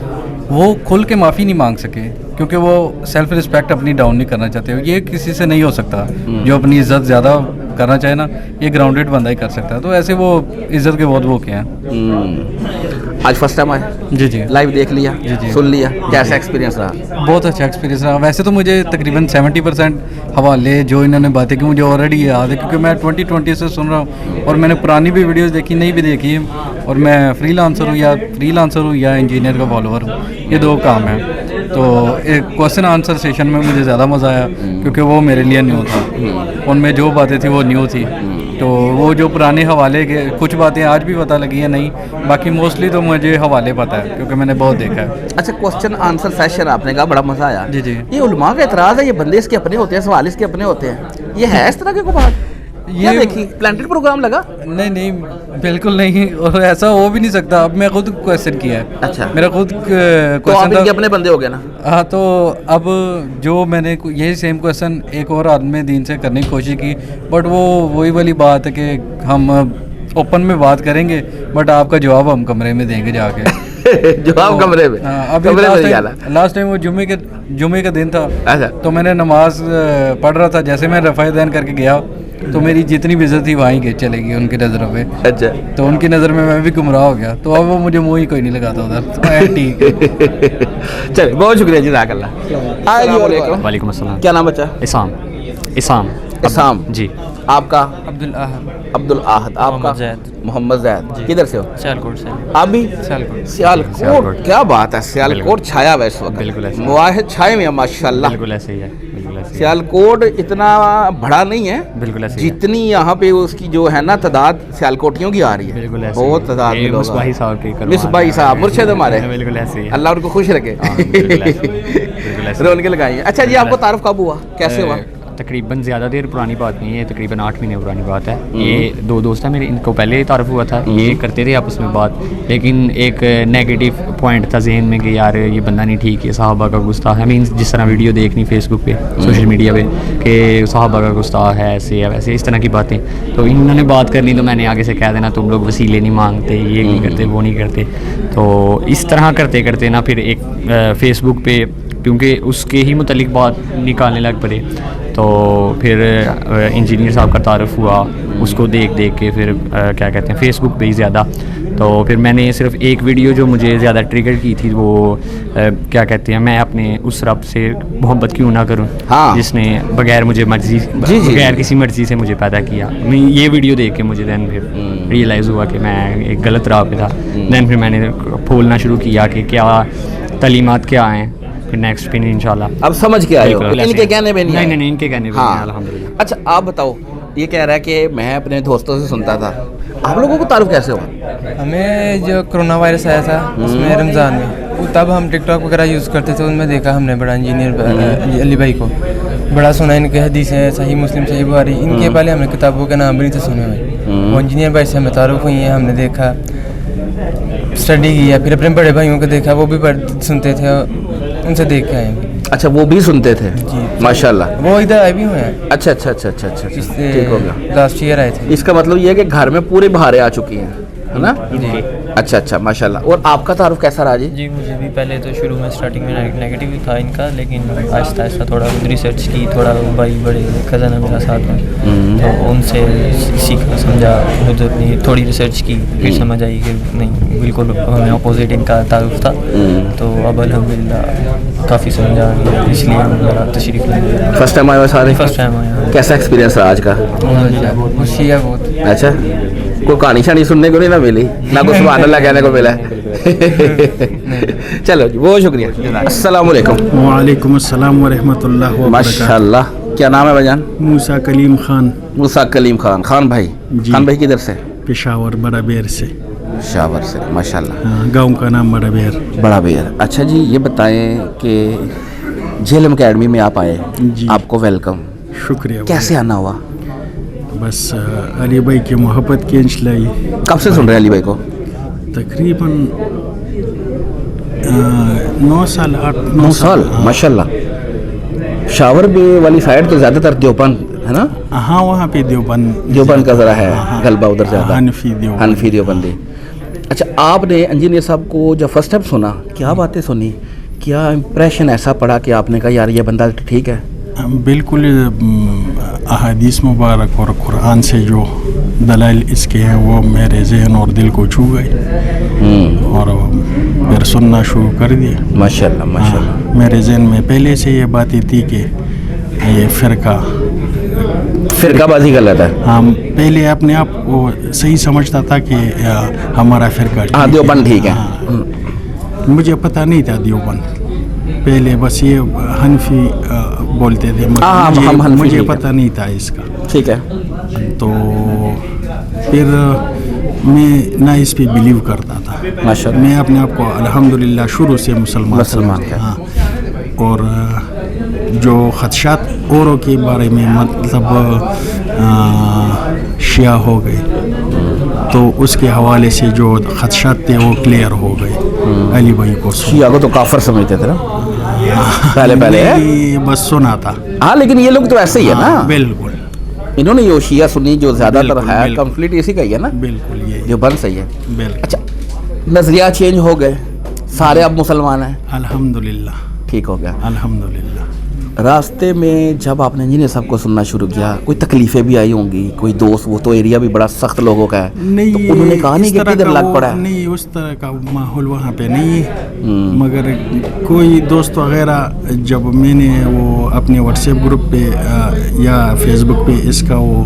वो खुल के माफ़ी नहीं मांग सके क्योंकि वो सेल्फ रिस्पेक्ट अपनी डाउन नहीं करना चाहते। ये किसी से नहीं हो सकता। जो अपनी इज़्ज़त ज़्यादा करना चाहे ना, ये ग्राउंडेड बंदा ही कर सकता है। तो ऐसे वो इज़्ज़त के बहुत वो क्या हैं। आज फर्स्ट टाइम आए? जी जी, लाइव देख लिया, जी जी, सुन लिया, कैसा एक्सपीरियंस रहा? बहुत अच्छा एक्सपीरियंस रहा। वैसे तो मुझे तकरीबन 70% हवाले जो इन्होंने बातें की मुझे ऑलरेडी याद है, क्योंकि मैं 2020 से सुन रहा हूँ और मैंने पुरानी भी वीडियोस देखी, नई भी देखी है। और मैं फ्रीलांसर हूँ या इंजीनियर का फॉलोअर हूँ, ये 2 काम हैं। तो एक क्वेश्चन आंसर सेशन में मुझे ज़्यादा मज़ा आया क्योंकि वो मेरे लिए न्यू था। उनमें जो बातें थी वो न्यू थी। तो वो जो पुराने हवाले के कुछ बातें आज भी पता लगी है नहीं, बाकी मोस्टली तो मुझे हवाले पता है क्योंकि मैंने बहुत देखा है। अच्छा, क्वेश्चन आंसर सेशन आपने कहा बड़ा मज़ा आया। जी जी। ये उलमा का एतराज़ है, ये बंदे इसके अपने होते हैं, सवाल इसके अपने होते हैं, ये है इस तरह के को बात? ये देखी प्लांटेड प्रोग्राम लगा? नहीं बिल्कुल नहीं, और ऐसा हो भी नहीं सकता। अब मैं खुद क्वेश्चन किया है। अच्छा, मेरा खुद तो आप इनके अपने बंदे हो गए ना? हाँ, तो अब जो मैंने यही सेम क्वेश्चन एक और आदमी दीन से करने की कोशिश की, बट वो वही वाली बात है कि हम ओपन में बात करेंगे बट आपका जवाब हम कमरे में देंगे जाके। जवाब कमरे में? अभी लास्ट टाइम वो जुमे का दिन था। अच्छा। तो मैंने नमाज पढ़ रहा था, जैसे मैं रफ़ा दैन करके गया तो मेरी जितनी भी इज्जत थी वहीं के चलेगी उनकी नज़रों में। अच्छा। तो उनकी नज़र में मैं भी गुमराह हो गया, तो अब वो मुझे मुँह ही कोई नहीं लगाता उधर। ठीक है। चलिए, बहुत शुक्रिया जी। वालेकुम अस्सलाम। क्या नाम बच्चा? इसाम जी। आपका? अब्दुल आहद। आपका? मोहम्मद जैद। किधर से हो? सियालकोट से। आप भी? सियालकोट। क्या बात है, सियालकोट छाया हुआ इस वक्त। बिल्कुल ऐसे मुआहिद छाए में माशाल्लाह। बिल्कुल ऐसे ही है। सियालकोट इतना बड़ा नहीं है, बिल्कुल ऐसे जितनी यहाँ पे उसकी जो है ना तादाद सियालकोटियों की आ रही है। बिल्कुल ऐसे बहुत तादाद में लोग। मिसबाही साहब मुर्शिद हमारे, बिल्कुल ऐसे ही। अल्लाह उनको खुश रखे, रौनक लगाई। अच्छा जी, आपको तारुफ कब हुआ, कैसे हुआ? तकरीबन ज़्यादा देर पुरानी बात नहीं है, तकरीबन 8 महीने पुरानी बात है। ये 2 दोस्त हैं मेरे, इनको पहले ही तारुफ हुआ था, ये करते थे आपस में बात, लेकिन एक नेगेटिव पॉइंट था जहन में कि यार ये बंदा नहीं ठीक है, सहाबा का गुस्ताख है। मीन्स जिस तरह वीडियो देखनी फेसबुक पे, सोशल मीडिया पे कि सहाबा का गुस्ताख है, ऐसे है वैसे, इस तरह की बातें। तो इन्होंने बात करनी तो मैंने आगे से कह देना तुम लोग वसीले नहीं मांगते, ये नहीं करते, वो नहीं करते। तो इस तरह करते करते ना फिर एक फेसबुक पे, क्योंकि उसके ही मुतल्लिक बात निकालने लग पड़े, तो फिर इंजीनियर साहब का तारुफ हुआ, उसको देख के फिर क्या कहते हैं फेसबुक पे ही ज़्यादा। तो फिर मैंने सिर्फ एक वीडियो जो मुझे ज़्यादा ट्रिगर की थी, वो क्या कहते हैं, मैं अपने उस रब से मोहब्बत क्यों ना करूं, हाँ। जिसने बगैर मुझे मर्जी बगैर किसी मर्जी से मुझे पैदा किया। मैं ये वीडियो देख के मुझे दैन फिर रियलाइज़ हुआ कि मैं एक गलत राह पे था। दैन फिर मैंने खोलना शुरू किया कि क्या तालीमात क्या हैं, फिर नेक्स्ट पिन इंशाल्लाह। अब समझ के आए हो, इनके कहने में नहीं? नहीं, इनके कहने में नहीं, अल्हम्दुलिल्लाह। अच्छा, आप बताओ, ये कह रहा है कि मैं अपने दोस्तों से सुनता था, आप लोगों को तारुफ कैसे हुआ? हमें जो कोरोना वायरस आया था उसमें रमज़ान में, तब हम टिकटॉक वगैरह यूज़ करते थे, उनमें देखा हमने बड़ा इंजीनियर अली भाई को, बड़ा सुना इनके हदीसें, सही मुस्लिम, सही बुखारी, इनके पहले हमने किताबों के नाम भी नहीं थे सुने हुए। वो इंजीनियर भाई से हमें तारुफ हुई है, हमने देखा, स्टडी किया, फिर अपने बड़े भाइयों को देखा, वो भी सुनते थे, उनसे देख के आए। अच्छा, वो भी सुनते थे? जी, माशाल्लाह। वो इधर आए भी हुए हैं। अच्छा, ठीक हो गया। लास्ट ईयर आए थे। इसका मतलब ये है कि घर में पूरे बहारें आ चुकी हैं। ہے نا. اچھا اچھا ماشاء اللہ. اور آپ کا تعارف کیسا رہا جی؟ جی مجھے بھی پہلے تو شروع میں اسٹارٹنگ میں نیگیٹو ہی تھا ان کا, لیکن آہستہ آہستہ تھوڑا ریسرچ کی, تھوڑا بھائی بڑے کزن ہے میرا ساتھ میں, تو ان سے سیکھا سمجھا, خود اپنی تھوڑی ریسرچ کی, پھر سمجھ آئی کہ نہیں بالکل ہمیں اپوزٹ ان کا تعارف تھا. تو اب الحمدللہ کافی سمجھا گیا, اس لیے ہم ذرا تشریف لیں. فرسٹ ٹائم آئے ہو سارے؟ فرسٹ ٹائم آیا. کیسا ایکسپیرینس رہا آج کا؟ خوشی ہے بہت. اچھا, کوئی کہانی شانی سننے کو نہیں نہ ملی, نہ کوئی سبحان اللہ کہنے کو ملا؟ چلو جی بہت شکریہ. السلام علیکم. وعلیکم السلام ورحمۃ اللہ وبرکاتہ. ماشاء اللہ. کیا نام ہے بھجان؟ موسیٰ کلیم خان. موسیٰ کلیم خان. خان بھائی, خان بھائی کدھر سے؟ پشاور بڑا بیر سے. پشاور سے, ماشاء اللہ. گاؤں کا نام بڑا بیر. بڑا بیر. اچھا جی, یہ بتائیں کہ جہلم اکیڈمی میں آپ آئے, آپ کو ویلکم. شکریہ. کیسے آنا ہوا؟ بس علی بھائی کی محبت کھینچ لائی. کب سے سن رہے ہیں علی بھائی کو؟ تقریباً 9 سال 9 سال. ماشاء اللہ. شاور بھی والی سائڈ تو زیادہ تر دیوبند ہے نا؟ ہاں وہاں پہ دیوبند کا ذرا ہے غلبہ ادھر زیادہ, حنفی دیوبندی. اچھا, آپ نے انجینئر صاحب کو جب فرسٹ ٹائم سنا, کیا باتیں سنی, کیا امپریشن ایسا پڑا کہ آپ نے کہا یار یہ بندہ ٹھیک ہے؟ بالکل احادیث مبارک اور قرآن سے جو دلائل اس کے ہیں وہ میرے ذہن اور دل کو چھو گئے, اور پھر سننا شروع کر دیا. ماشاء اللہ ماشاء اللہ. میرے ذہن میں پہلے سے یہ باتیں تھی کہ یہ فرقہ بازی کر لیتا ہے. ہم پہلے اپنے آپ کو صحیح سمجھتا تھا کہ ہمارا فرقہ دیوبند ٹھیک ہے. مجھے پتہ نہیں تھا دیوبند, پہلے بس یہ حنفی بولتے تھے, مجھے پتہ نہیں تھا اس کا. ٹھیک ہے. تو پھر میں نہ اس پہ بلیو کرتا تھا. میں اپنے آپ کو الحمدللہ شروع سے مسلمان ہاں. اور جو خدشات اوروں کے بارے میں مطلب شیعہ ہو گئے, تو اس کے حوالے سے جو خدشات تھے وہ کلیئر ہو گئے. علی بھائی کو شیعہ کو تو کافر سمجھتے تھے نا پہلے بس سنا تھا. ہاں لیکن یہ لوگ تو ایسے ہی ہے نا. بالکل. انہوں نے یہ شیعہ سنی جو زیادہ تر ہے کمپلیٹ اسی کا ہی ہے نا. بالکل جو بند صحیح ہے. اچھا, نظریہ چینج ہو گئے, سارے اب مسلمان ہیں الحمدللہ. ٹھیک ہو گیا الحمدللہ. راستے میں جب آپ نے انجینئر صاحب کو سننا شروع کیا, کوئی تکلیفیں بھی آئی ہوں گی, کوئی دوست, وہ تو ایریا بھی بڑا سخت لوگوں کا ہے, تو انہوں نے کہا نہیں کہ کدھر لگ پڑا ہے؟ نہیں, اس طرح کا ماحول وہاں پہ نہیں ہے, مگر کوئی دوست وغیرہ جب میں نے وہ اپنے واٹس ایپ گروپ پہ یا فیس بک پہ اس کا وہ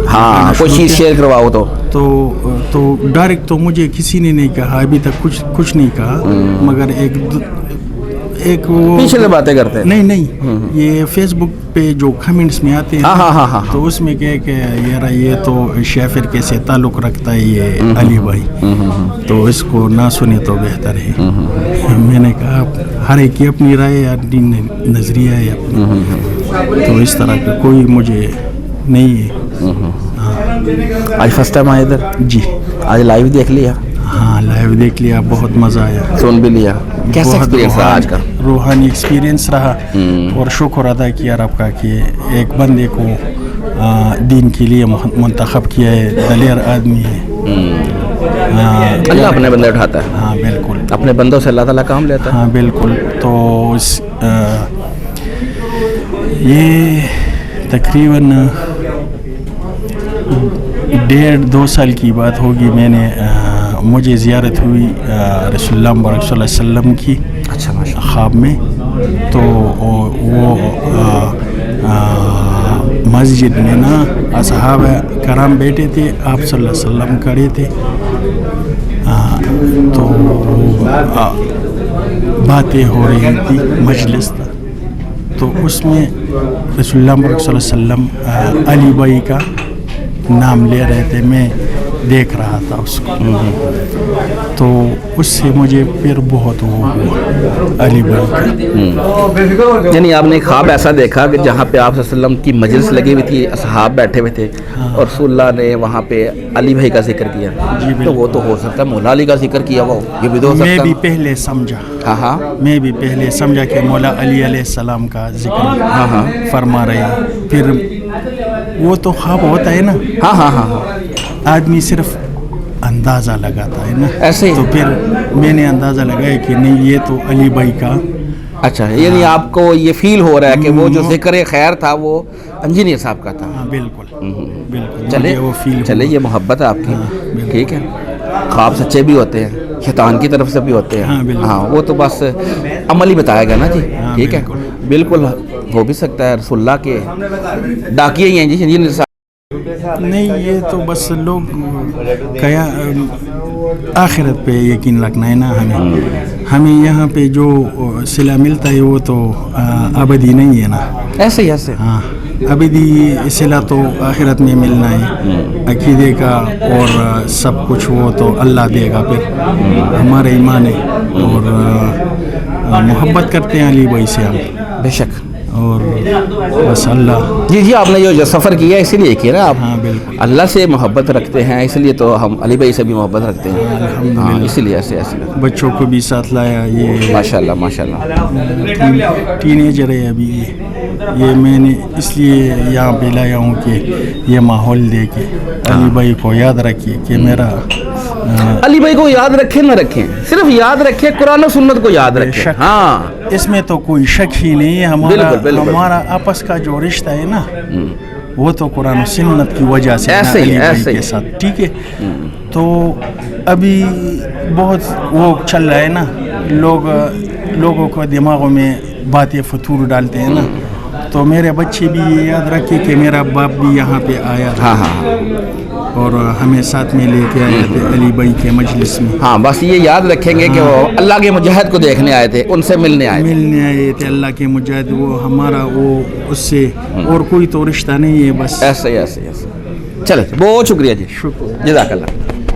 ہاں کوئی چیز شیئر کرواؤ تو ڈائریکٹ تو مجھے کسی نے نہیں کہا ابھی تک, کچھ نہیں کہا, مگر ایک وہ پیچھے سے باتیں کرتے ہیں. نہیں یہ فیس بک پہ جو کمنٹس میں آتے ہیں تو اس میں کہ یہ تو شیعہ فرقے سے تعلق رکھتا ہے یہ علی بھائی, تو اس کو نہ سنے تو بہتر ہے. میں نے کہا ہر ایک کی اپنی رائے, اپنی نظریہ ہے اپنی, تو اس طرح کا کوئی مجھے نہیں ہے. آج فرسٹ ٹائم آئے ادھر؟ جی. آج لائیو دیکھ لیا؟ ہاں لائیو دیکھ لیا, بہت مزہ آیا. سن بھی لیا, کیسا ایکسپیرینس رہا آج کا؟ روحانی ایکسپیرینس رہا, اور شکر ادا کیا رب کا کہ ایک بندے کو دین کے لیے منتخب کیا ہے. دلیر آدمی ہے. اللہ اپنے بندے اٹھاتا ہے. ہاں بالکل, اپنے بندوں سے اللہ تعالیٰ کام لیتا ہے. ہاں بالکل. تو یہ تقریباً 1.5-2 سال کی بات ہوگی, میں نے مجھے زیارت ہوئی رسول اللہ مبارک صلی اللہ علیہ وسلم کی خواب میں. تو وہ مسجد میں نا اصحابہ کرام بیٹھے تھے, آپ صلی اللہ علیہ وسلم کھڑے تھے, تو باتیں ہو رہی تھی, مجلس تھا, تو اس میں رسول اللہ مبارک صلی اللہ علیہ وسلم علی بھائی کا نام لے رہے تھے. میں دیکھ رہا تھا اس کو, تو اس سے مجھے پھر بہت وہ علی بھائی کا. یعنی آپ نے خواب ایسا دیکھا کہ جہاں پہ آپ صلی اللہ علیہ وسلم کی مجلس لگی ہوئی تھی, اصحاب بیٹھے ہوئے تھے, اور رسول اللہ نے وہاں پہ علی بھائی کا ذکر کیا. تو وہ تو ہو سکتا ہے مولا علی کا ذکر کیا ہوا, یہ بھی تو ہو سکتا ہے. میں بھی پہلے سمجھا, میں بھی پہلے سمجھا کہ مولا علی علیہ السلام کا ذکر فرما رہے ہیں. پھر وہ تو خواب ہوتا ہے نا. ہاں, آدمی صرف अंदाज़ा लगाता है ना, ऐसे ही? तो फिर मैंने अंदाज़ा लगाया कि नहीं ये तो अली भाई का। अच्छा, यानी आपको ये फील हो रहा है कि वो जो ज़िक्र खैर था वो इंजीनियर साहब का था। हाँ बिल्कुल बिल्कुल, चले मुझे वो फील चले, ये मोहब्बत है आपकी, ठीक है। ख्वाब सच्चे भी होते हैं, शैतान की तरफ से भी होते हैं। हाँ, वो तो बस अमल ही बताया गया ना जी, ठीक है। बिल्कुल हो भी सकता है रसूलुल्लाह के डाकिए ही हैं जी इंजीनियर साहब। नहीं, ये तो बस लोग क्या आखिरत पे यकीन रखना है ना हमें यहाँ पे जो सिला मिलता है वो तो अबदी नहीं है ना। ऐसे ही ऐसे, हाँ, अबदी सिला तो आखिरत में मिलना है, अकीदे का और सब कुछ वो तो अल्लाह देगा। फिर हमारा ईमान है और मोहब्बत करते हैं अली भाई से हम, बेशक, और बस अल्लाह। जी जी, आपने जो सफ़र किया इसीलिए किया ना आप? हाँ बिल्कुल, अल्लाह से मोहब्बत रखते हैं, इसलिए तो हम अली भाई से भी मोहब्बत रखते हैं। हाँ, इसीलिए ऐसे ऐसे बच्चों को भी साथ लाया। ये माशाल्लाह माशाल्लाह टीनेजर है अभी ये मैंने इसलिए यहाँ पे लाया हूँ कि ये माहौल दे के अली भाई को याद रखिए कि मेरा अली भाई को याद रखें ना रखें, सिर्फ याद रखें कुरान और सुन्नत को याद रखें। हाँ, इसमें तो कोई शक ही नहीं है। हमारा आपस का जो रिश्ता है ना वो तो कुरान और सुन्नत की वजह से ऐसे ही के साथ, ठीक है। तो अभी बहुत वो चल रहा है ना, लोगों को दिमागों में बातें फतूर डालते हैं ना, तो मेरे बच्चे भी ये याद रखे कि मेरा बाप भी यहाँ पे आया था। हाँ, और हमें साथ में लेके आए थे अली भाई के मजलिस में। हाँ, बस ये याद रखेंगे कि वो अल्लाह के मुजाहिद को देखने आए थे, उनसे मिलने आए थे अल्लाह के मुजाहिद। वो हमारा वो उससे और कोई तो रिश्ता नहीं है, बस ऐसे ऐसे ऐसे। चले, बहुत शुक्रिया जी, शुक्रिया, जज़ाकल्लाह।